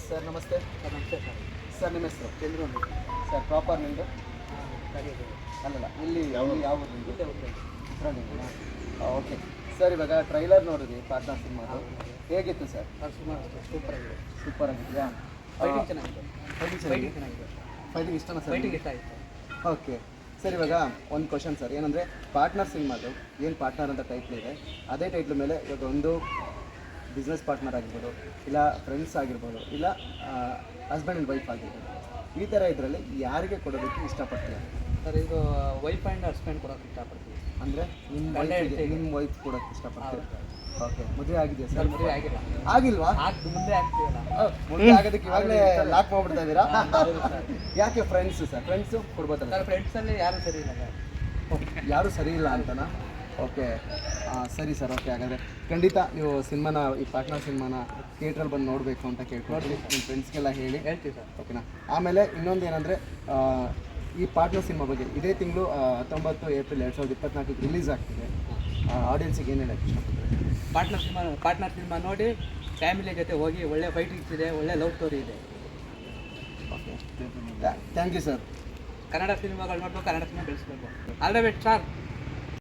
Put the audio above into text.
Sir ನಮಸ್ತೆ. ನಮಸ್ತೆ sir. Sir ನಿಮ್ಮ ಹೆಸರು? ಚಂದ್ರು ಅಂತ. ಸರ್ ಪ್ರಾಪರ್ ನಿಮ್ಮದು? ಕರಿಯೋದು ಅಲ್ಲಲ್ಲ, ಇಲ್ಲಿ ಯಾವ ಊರು ನಿಮ್ಮದು? ಇಲ್ಲೇ ಹೋಗ್ತೇನೆ. ಚಿತ್ರದುರ್ಗನಾ? ಓಕೆ ಸರ್, ಇವಾಗ ಟ್ರೈಲರ್ ನೋಡಿದ್ವಿ ಪಾರ್ಟ್ನರ್ ಸಿನಿಮಾದು, ಹೇಗಿತ್ತು ಸರ್? ಅದು ಸುಮಾರು ಸೂಪರ್ ಆಗಿದೆ. ಸೂಪರ್ ಆಗಿದೆಯಾ? ಫೈಟಿಂಗ್ ಚೆನ್ನಾಗಿದೆ. ಫೈಟಿಂಗ್ ಫೈಟಿಂಗ್ ಚೆನ್ನಾಗಿದೆ. ಫೈಟಿಂಗ್ ಇಷ್ಟನಾ ಸರ್? ಫೈಟಿಂಗ್ ಇಷ್ಟ ಆಯಿತು. ಓಕೆ ಸರ್, ಇವಾಗ ಒಂದು ಕ್ವಶನ್ ಸರ್, ಏನಂದರೆ ಪಾರ್ಟ್ನರ್ ಸಿನಿಮಾದು ಏನು ಪಾರ್ಟ್ನರ್ ಅಂತ ಟೈಟ್ಲ್ ಇದೆ, ಅದೇ ಟೈಟ್ಲ್ ಮೇಲೆ ಇವಾಗ ಒಂದು ಬಿಸ್ನೆಸ್ ಪಾರ್ಟ್ನರ್ ಆಗಿರ್ಬೋದು, ಇಲ್ಲ ಫ್ರೆಂಡ್ಸ್ ಆಗಿರ್ಬೋದು, ಇಲ್ಲ ಹಸ್ಬೆಂಡ್ ಆ್ಯಂಡ್ ವೈಫ್ ಆಗಿರ್ಬೋದು, ಈ ಥರ ಇದರಲ್ಲಿ ಯಾರಿಗೆ ಕೊಡೋದಕ್ಕೆ ಇಷ್ಟಪಡ್ತೀರಾ? ಸರ್ ಇದು ವೈಫ್ ಆ್ಯಂಡ್ ಹಸ್ಬೆಂಡ್ ಕೊಡೋಕೆ ಇಷ್ಟಪಡ್ತೀವಿ. ಅಂದರೆ ಗಂಡ ನಿಮ್ಮ ಹೆಂಡ್ತಿಗೆ. ನಿಮ್ಮ ವೈಫ್ ಕೊಡೋಕ್ಕೆ ಇಷ್ಟಪಡ್ತೀರಾ? ಹೌದು. ಓಕೆ, ಮದುವೆ ಆಗಿದೆಯಾ ಸರ್ ಸರ್? ಮದುವೆ ಆಗಿಲ್ಲ. ಆಗಿಲ್ವಾ? ಮುಂದೆ ಆಗ್ತೀವಲ್ಲ. ಮದುವೆ ಆಗೋದಕ್ಕೆ ಇವಾಗಲೇ ಲಾಕ್ ಮಾಡ್ಬಿಡ್ತಾ ಇದ್ದೀರಾ? ಹೌದು ಸರ್. ಯಾಕೆ ಫ್ರೆಂಡ್ಸು ಸರ್? ಫ್ರೆಂಡ್ಸು ಕೊಡ್ಬೋದಲ್ಲ? ಸರ್ ಫ್ರೆಂಡ್ಸಲ್ಲಿ ಯಾರೂ ಸರಿ ಇಲ್ಲ ಸರ್. ಯಾರೂ ಸರಿ ಇಲ್ಲ ಅಂತನಾ? ಓಕೆ ಸರಿ ಸರ್. ಓಕೆ, ಹಾಗಾದರೆ ಖಂಡಿತ ನೀವು ಸಿನಿಮಾನ, ಈ ಪಾರ್ಟ್ನರ್ ಸಿನಿಮಾನ ಥಿಯೇಟ್ರಲ್ಲಿ ಬಂದು ನೋಡಬೇಕು ಅಂತ ಕೇಳ್ಕೊಡ್ರಿ, ನಿಮ್ಮ ಫ್ರೆಂಡ್ಸ್ಗೆಲ್ಲ ಹೇಳಿ. ಹೇಳ್ತೀವಿ ಸರ್. ಓಕೆನಾ? ಆಮೇಲೆ ಇನ್ನೊಂದು ಏನಂದರೆ, ಈ ಪಾರ್ಟ್ನರ್ ಸಿನಿಮಾ ಬಗ್ಗೆ ಇದೇ ತಿಂಗಳು 19 ಏಪ್ರಿಲ್ 2024 ರಿಲೀಸ್ ಆಗ್ತಿದೆ. ಆಡಿಯನ್ಸಿಗೆ ಏನು ಹೇಳೋಕ್ಕೆ ಇಷ್ಟಪಡ್ತೀವಿ? ಪಾರ್ಟ್ನರ್ ಸಿನಿಮಾ ನೋಡಿ ಫ್ಯಾಮಿಲಿ ಜೊತೆ ಹೋಗಿ. ಒಳ್ಳೆ ಫೈಟಿಂಗ್ಸ್ ಇದೆ, ಒಳ್ಳೆ ಲವ್ ಸ್ಟೋರಿ ಇದೆ. Okay, thank you sir. Kannada ಸಿನಿಮಾಗಳು ನೋಡ್ಬೇಕು, ಕನ್ನಡ ಸಿನಿಮಾ ಬೆಳೆಸ್ಬೇಕು. All the best sir.